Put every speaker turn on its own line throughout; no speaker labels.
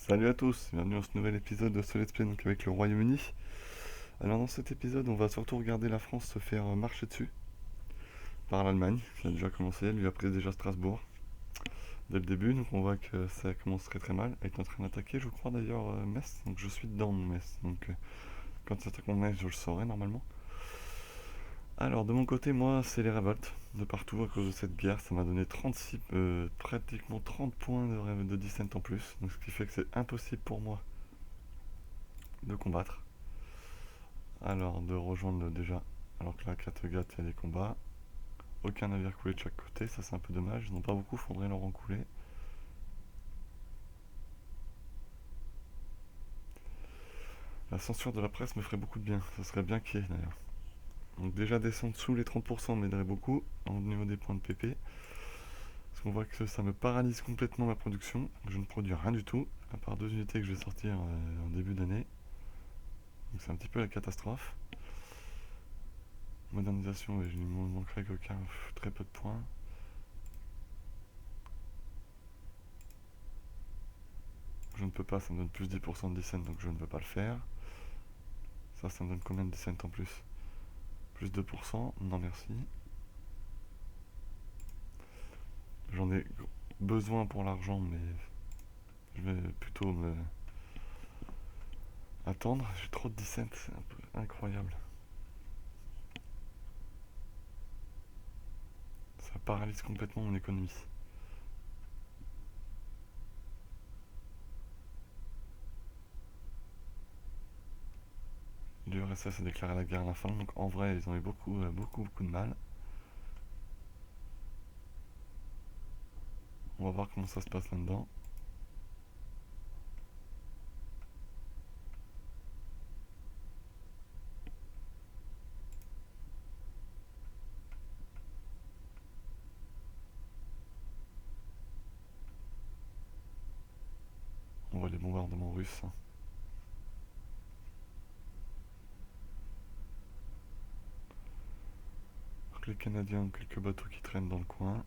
Salut à tous, bienvenue dans ce nouvel épisode de ce Let's Play donc avec le Royaume-Uni. Alors dans cet épisode, on va surtout regarder la France se faire marcher dessus par l'Allemagne, qui a déjà commencé, elle lui a pris déjà Strasbourg dès le début, donc on voit que ça commence très mal. Elle est en train d'attaquer, je crois d'ailleurs Metz, donc je suis dedans Metz, donc quand ça attaque mon Metz, je le saurai normalement. Alors de mon côté, moi, c'est les révoltes de partout à cause de cette guerre, ça m'a donné 36, pratiquement 30 points de descent en plus, donc ce qui fait que c'est impossible pour moi de combattre. Alors, de rejoindre déjà. Alors que là, à Kattegat, il y a des combats. Aucun navire coulé de chaque côté, ça c'est un peu dommage. Ils n'ont pas beaucoup, faudrait leur en couler. La censure de la presse me ferait beaucoup de bien, ça serait bien qu'il y ait d'ailleurs. Donc déjà descendre sous les 30% m'aiderait beaucoup au niveau des points de PP. Parce qu'on voit que ça me paralyse complètement ma production. Je ne produis rien du tout, à part 2 unités que je vais sortir en début d'année. Donc c'est un petit peu la catastrophe. Modernisation, je ne manquerai qu'aucun, très peu de points. Je ne peux pas, ça me donne plus 10% de descent, donc je ne veux pas le faire. Ça me donne combien de descent en plus? Plus 2%? Non merci. J'en ai besoin pour l'argent, mais je vais plutôt me attendre. J'ai trop de descent, c'est un peu incroyable. Ça paralyse complètement mon économie. L'URSS a déclaré la guerre à la Finlande, donc en vrai ils ont eu beaucoup de mal. On va voir comment ça se passe là-dedans. On voit les bombardements russes. Donc les Canadiens ont quelques bateaux qui traînent dans le coin.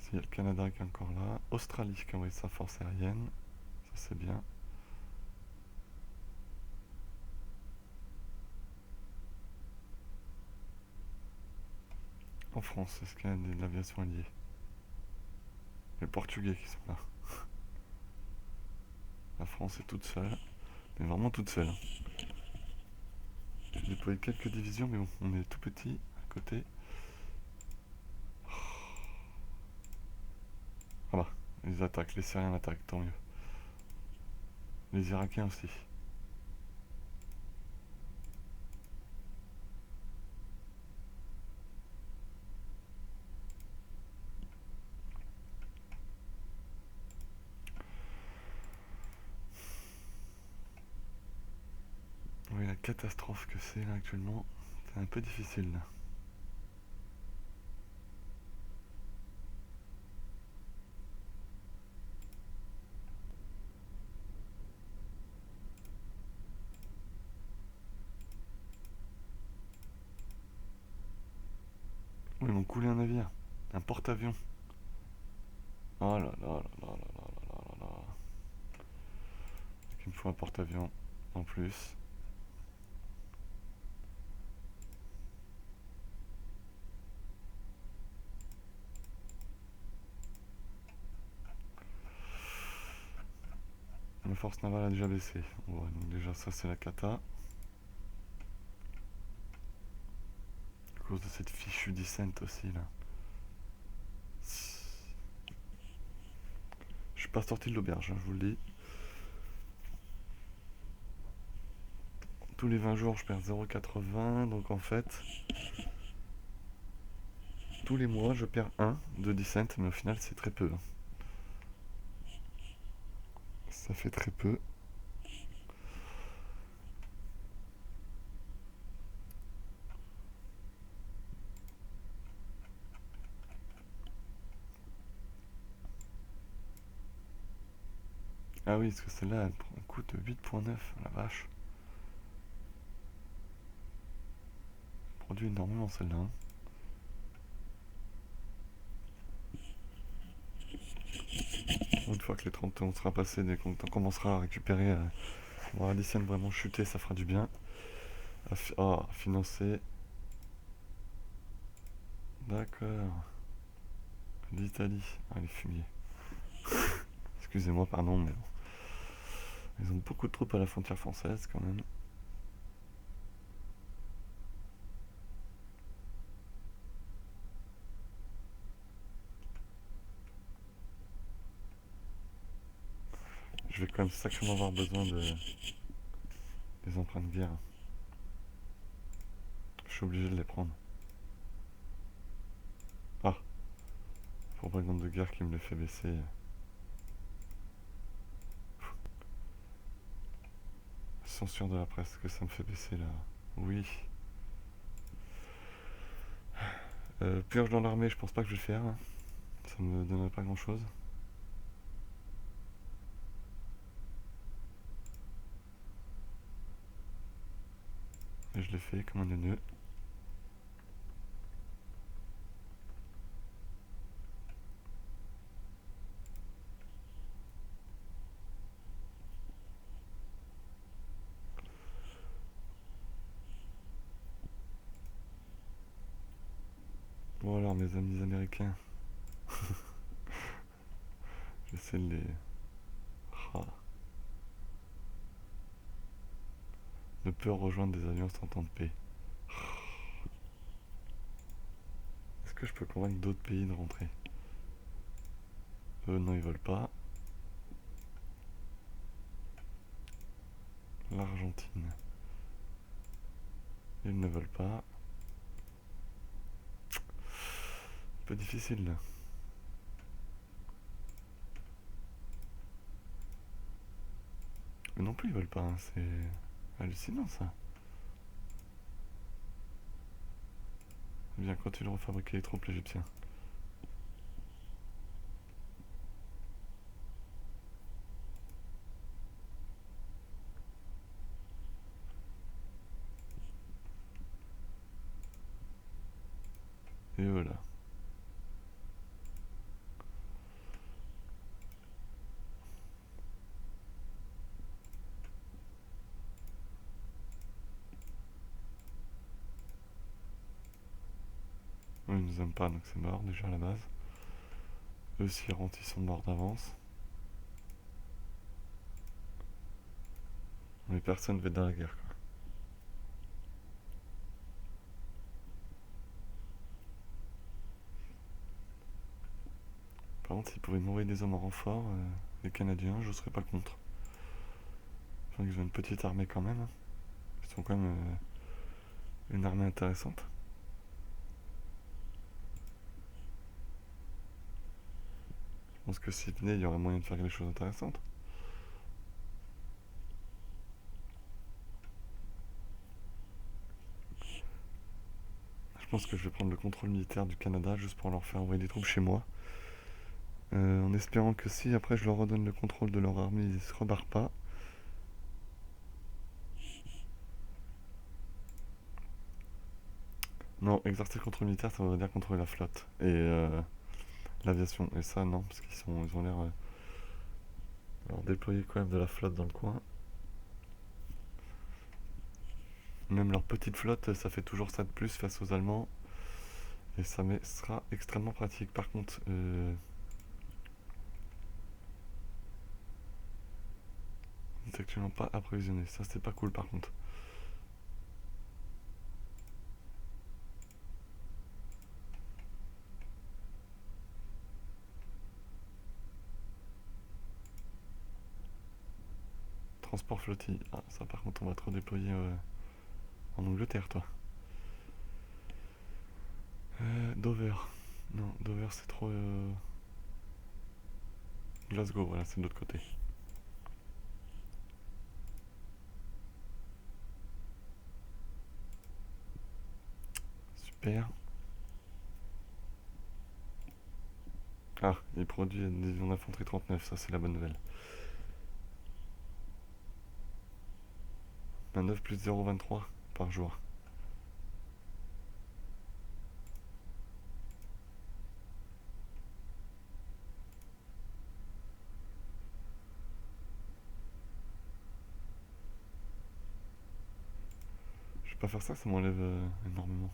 S'il y a le Canada qui est encore là. Australie qui a envoyé sa force aérienne. Ça c'est bien. En France, est-ce qu'il y a de l'aviation alliée? Les Portugais qui sont là. La France est toute seule, mais vraiment toute seule. J'ai déployé quelques divisions, mais bon, on est tout petit à côté. Ah bah, ils attaquent, les Syriens attaquent, tant mieux. Les Irakiens aussi. Oui, la catastrophe que c'est là actuellement, c'est un peu difficile là. Oh, ils m'ont coulé un navire, un porte-avions. Oh là là là là là là là là là. Il me faut un porte-avions en plus. La force navale a déjà baissé. Ouais, donc déjà ça c'est la cata. À cause de cette fichue descente aussi là. Je suis pas sorti de l'auberge, hein, je vous le dis. Tous les 20 jours je perds 0,80, donc en fait tous les mois je perds 1 de descent, mais au final c'est très peu. Ça fait très peu. Ah oui, parce que celle-là elle coûte 8,9, la vache. Elle produit énormément celle-là, hein. fois que les 30 on sera passé, dès qu'on commencera à récupérer, voir l'ICN vraiment chuter, ça fera du bien. Financer. D'accord. L'Italie. Ah, les fumiers. Excusez-moi, pardon, mais bon. Ils ont beaucoup de troupes à la frontière française quand même. Je vais quand même sacrément avoir besoin des empreintes de guerre. Je suis obligé de les prendre. Ah, propagande de guerre qui me le fait baisser. Censure de la presse, que ça me fait baisser là. Oui. Purge dans l'armée, je pense pas que je vais le faire, hein. Ça me donnerait pas grand chose. Et je l'ai fait comme un neuneu. Bon alors mes amis américains, j'essaie de les... Ah. Ne peut rejoindre des alliances en temps de paix. Est-ce que je peux convaincre d'autres pays de rentrer? Eux non, ils veulent pas. L'Argentine. Ils ne veulent pas. Un peu difficile là. Eux non plus ils veulent pas, hein. C'est hallucinant ça. Bien, continue de refabriquer les troupes égyptiens. Et voilà. Eux ils nous aiment pas, donc c'est mort déjà à la base. Eux s'ils rentrent, ils sont morts d'avance. Mais personne ne veut dans la guerre quoi. Par contre, s'ils pouvaient m'envoyer des hommes en renfort, les Canadiens, je serais pas contre. Enfin, ils ont une petite armée quand même, hein. Ils sont quand même une armée intéressante. Je pense que s'ils venaient, il y aurait moyen de faire quelque chose d'intéressant. Je pense que je vais prendre le contrôle militaire du Canada juste pour leur faire envoyer des troupes chez moi. En espérant que si après je leur redonne le contrôle de leur armée, ils se rebarrent pas. Non, exercer le contrôle militaire, ça veut dire contrôler la flotte et l'aviation. Et ça, non, parce ils ont l'air alors déployer quand même de la flotte dans le coin. Même leur petite flotte, ça fait toujours ça de plus face aux Allemands. Et ça sera extrêmement pratique. Par contre, c'est actuellement pas approvisionné. Ça, c'est pas cool par contre. Transport flottille. Ah, ça par contre, on va te redéployer en Angleterre, toi. Dover. Non, Dover, c'est trop. Glasgow, voilà, c'est de l'autre côté. Super. Ah, il produit une division d'infanterie 39, ça c'est la bonne nouvelle. Manœuvre plus 0,23 par jour. pas faire ça m'enlève énormément.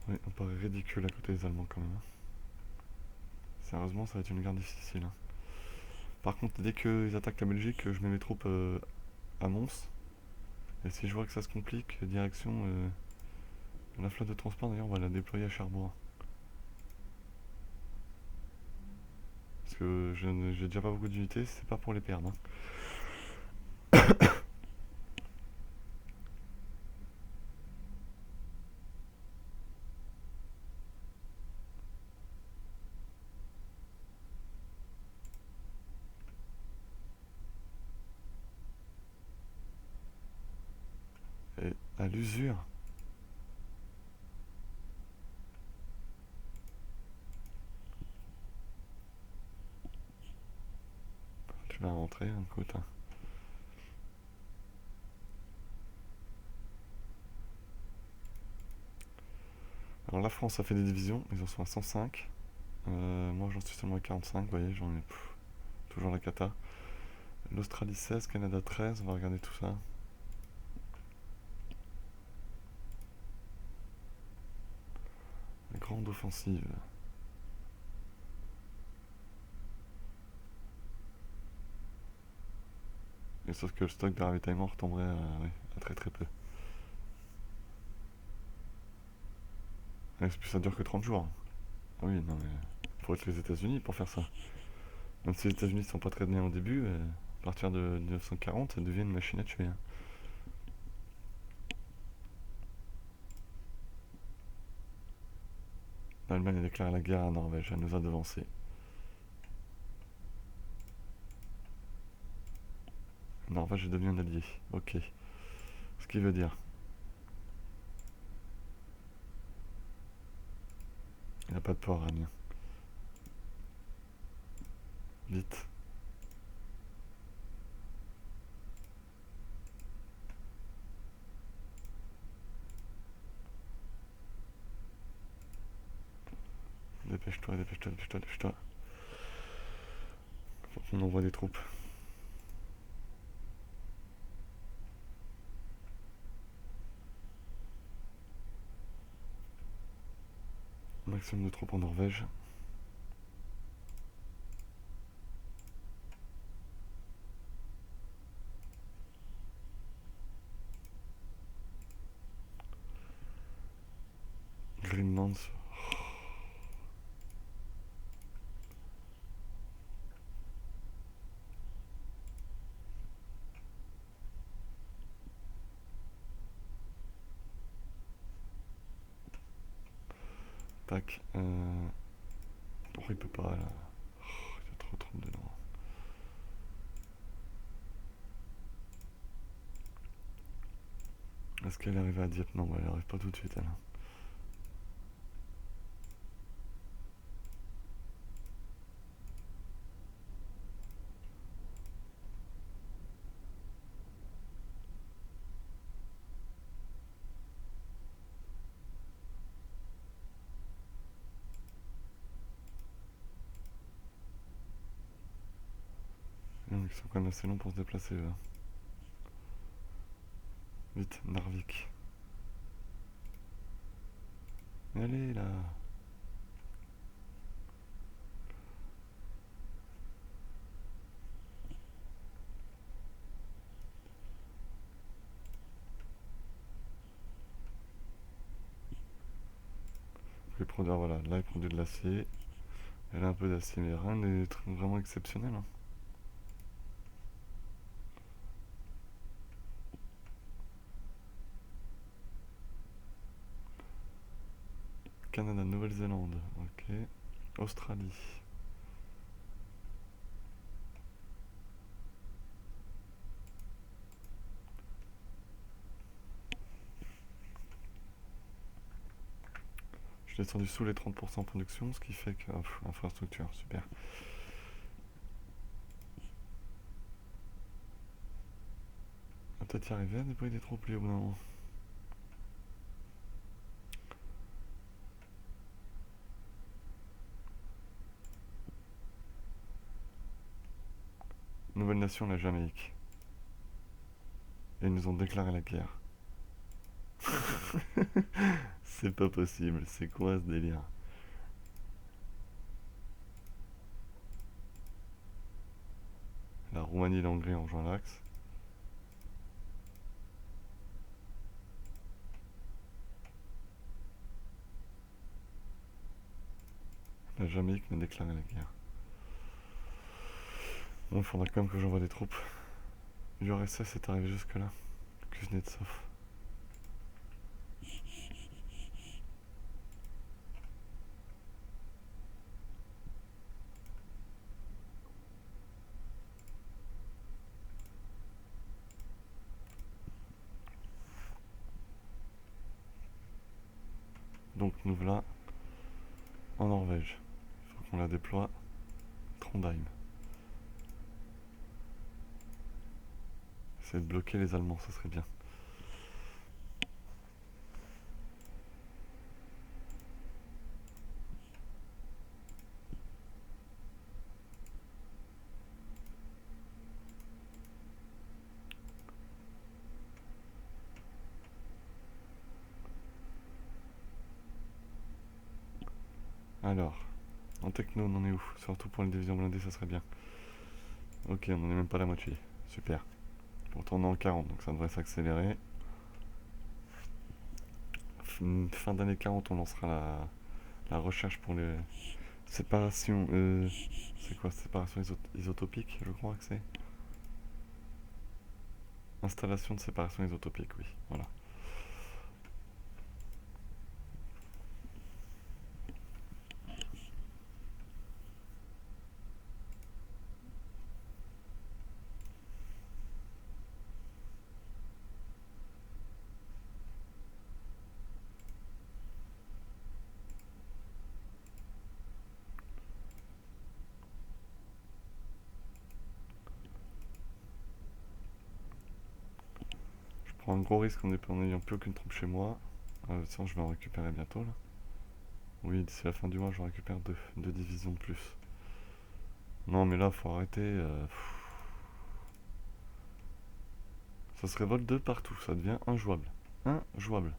Oui, on paraît ridicule à côté des Allemands quand même, hein. Sérieusement, ça va être une guerre difficile, hein. Par contre, dès qu'ils attaquent la Belgique, je mets mes troupes à Mons. Et si je vois que ça se complique, direction la flotte de transport, d'ailleurs, on va la déployer à Cherbourg. Parce que j'ai déjà pas beaucoup d'unités, c'est pas pour les perdre, hein. Et à l'usure. Tu vas rentrer, hein, écoute, hein. Alors la France a fait des divisions, ils en sont à 105. Moi j'en suis seulement à 45, vous voyez, j'en ai toujours la cata. L'Australie 16, Canada 13, on va regarder tout ça. La grande offensive. Et sauf que le stock de ravitaillement retomberait oui, à très très peu. Et puis ça dure que 30 jours. Ah oui, non mais... Faut être les États-Unis pour faire ça. Même si les États-Unis sont pas très bien au début, à partir de 1940, ça devient une machine à tuer, hein. L'Allemagne a déclaré la guerre à Norvège, elle nous a devancé. Norvège est devenu un allié, ok. Ce qui veut dire... Il n'y a pas de port, Amiens. Vite. Dépêche-toi, dépêche-toi, dépêche-toi, dépêche-toi. Faut qu'on envoie des troupes. Maximum de troupes en Norvège. Greenland. Tac. Oh, il peut pas là. Oh, il y a trop de troupes dedans. Est-ce qu'elle arrive à Dieppe? Non, bah, elle arrive pas tout de suite, elle. Ils sont quand même assez longs pour se déplacer, eux. Vite, Narvik. Allez, là. Il produit, voilà, là il produit de l'acier. Elle a un peu d'acier, mais rien n'est vraiment exceptionnel, hein. Canada, Nouvelle-Zélande, ok. Australie. Je suis descendu sous les 30% en production, ce qui fait que... infrastructure, super. On va peut-être y arriver à déployer des troupes, lui, au bout d'un moment. capitulation à la Jamaïque. Et ils nous ont déclaré la guerre. C'est pas possible, c'est quoi ce délire? La Roumanie et la Hongrie ont rejoint l'Axe. La Jamaïque m'a déclaré la guerre. Bon, il faudra quand même que j'envoie des troupes. L'URSS est arrivé jusque-là. Kuznetsov. Donc nous voilà en Norvège. Il faut qu'on la déploie. Trondheim. Essayer de bloquer les Allemands, ça serait bien. Alors, en techno, on en est où? Surtout pour les divisions blindées, ça serait bien. Ok, on en est même pas à la moitié. Super. Pourtant, on est en 40, donc ça devrait s'accélérer. Fin d'année 40, on lancera la recherche pour les séparations. C'est quoi? Séparation isotopique, je crois que c'est. Installation de séparation isotopique, oui. Voilà. Je prends un gros risque en n'ayant plus aucune troupe chez moi. Sinon, je vais en récupérer bientôt là. Oui, d'ici la fin du mois, je récupère deux divisions de plus. Non, mais là, faut arrêter. Ça se révolte de partout, ça devient injouable. Injouable.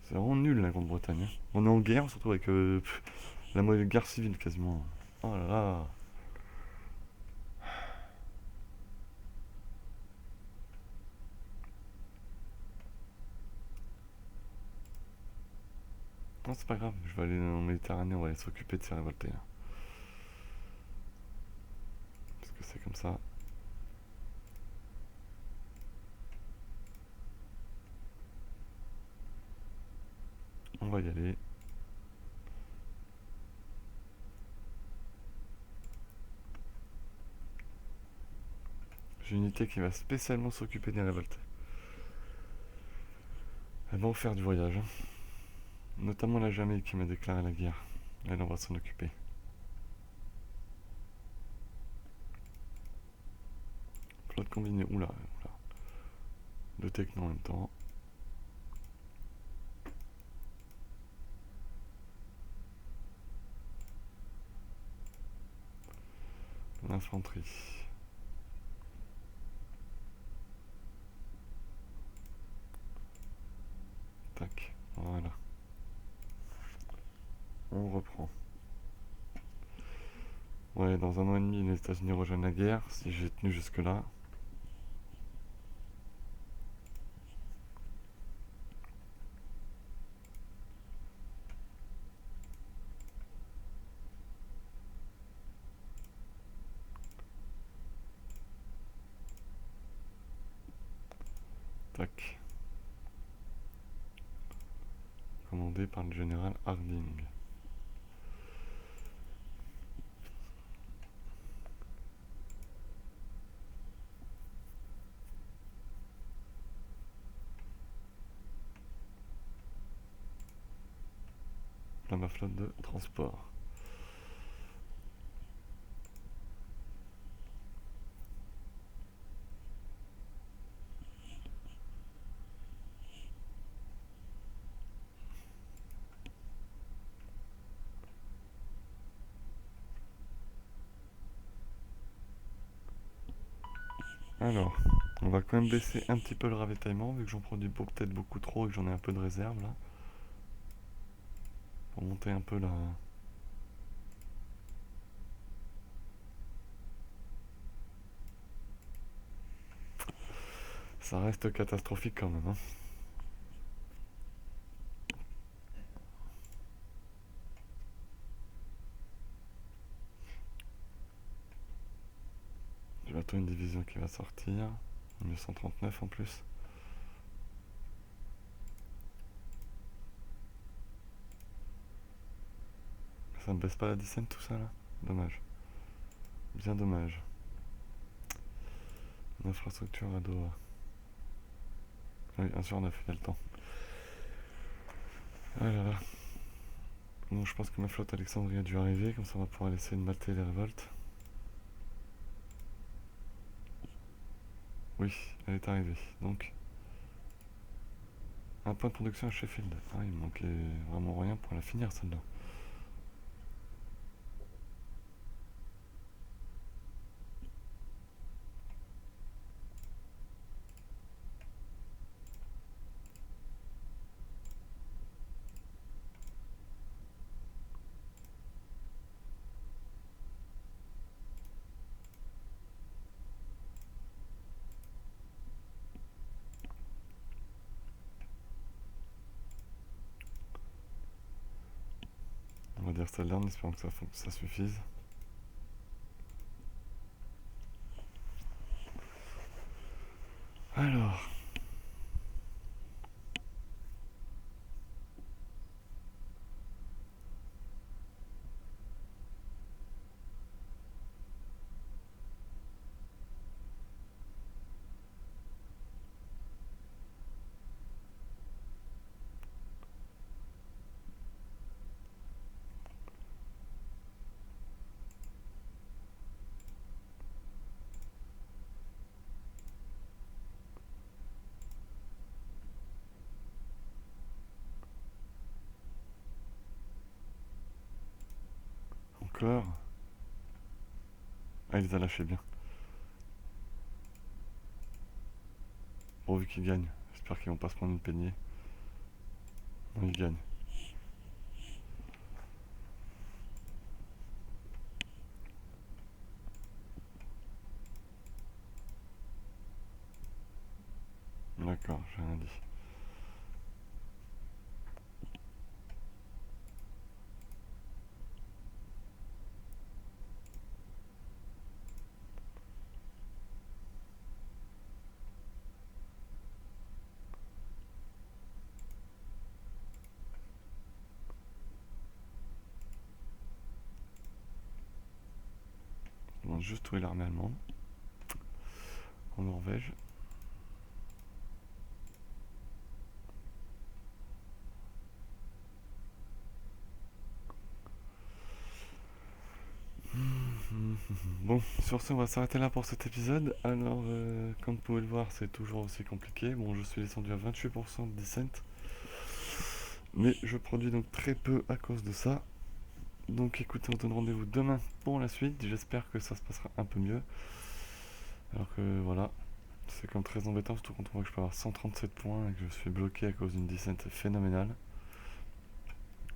C'est vraiment nul la Grande-Bretagne, hein. On est en guerre, surtout avec la guerre civile quasiment. Oh là là. Non, c'est pas grave, je vais aller en Méditerranée, on va aller s'occuper de ces révoltés, hein. Parce que c'est comme ça. On va y aller. J'ai une unité qui va spécialement s'occuper des révoltés. Elle va en faire du voyage, hein. Notamment la Jamaïque qui m'a déclaré la guerre. Elle, on va s'en occuper. Flotte combinée, oula, oula. Deux technos en même temps. L'infanterie. Tac, voilà. On reprend. Ouais, dans un an et demi, les États-Unis rejoignent la guerre, si j'ai tenu jusque-là. Tac. Commandé par le général Harding. Là, ma flotte de transport. Alors, on va quand même baisser un petit peu le ravitaillement, vu que j'en produis peut-être beaucoup trop et que j'en ai un peu de réserve là. Pour monter un peu la... Ça reste catastrophique quand même, hein. J'ai bientôt une division qui va sortir. 1939 en plus. Ça ne baisse pas la descente tout ça là? Dommage. Bien dommage. L'infrastructure à Doha. Oui, 1 sur 9, il y a le temps. Ah là là. Bon, je pense que ma flotte Alexandrie a dû arriver, comme ça on va pouvoir essayer de mater les révoltes. Oui, elle est arrivée. Donc, un point de production à Sheffield. Ah, il me manquait vraiment rien pour la finir celle-là. On va dire celle-là en espérant que ça suffise. Alors, encore. Ah, il les a lâchés bien. Pourvu qu'ils gagnent. J'espère qu'ils vont pas se prendre une peignée. Non, ils gagnent. D'accord, j'ai rien dit. Je demande juste où est l'armée allemande. En Norvège. Bon, sur ce, on va s'arrêter là pour cet épisode. Alors, comme vous pouvez le voir, c'est toujours aussi compliqué. Bon, je suis descendu à 28% de descente. Mais je produis donc très peu à cause de ça. Donc écoutez, on se donne rendez-vous demain pour la suite. J'espère que ça se passera un peu mieux. Alors que voilà, c'est comme très embêtant, surtout quand on voit que je peux avoir 137 points et que je suis bloqué à cause d'une descente phénoménale.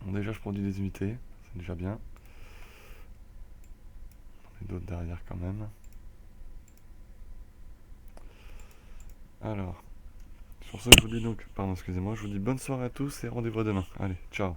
Bon, déjà, je produis des unités, c'est déjà bien. Et d'autres derrière quand même. Alors, sur ce, je vous dis donc, pardon, excusez-moi, je vous dis bonne soirée à tous et rendez-vous demain. Allez, ciao.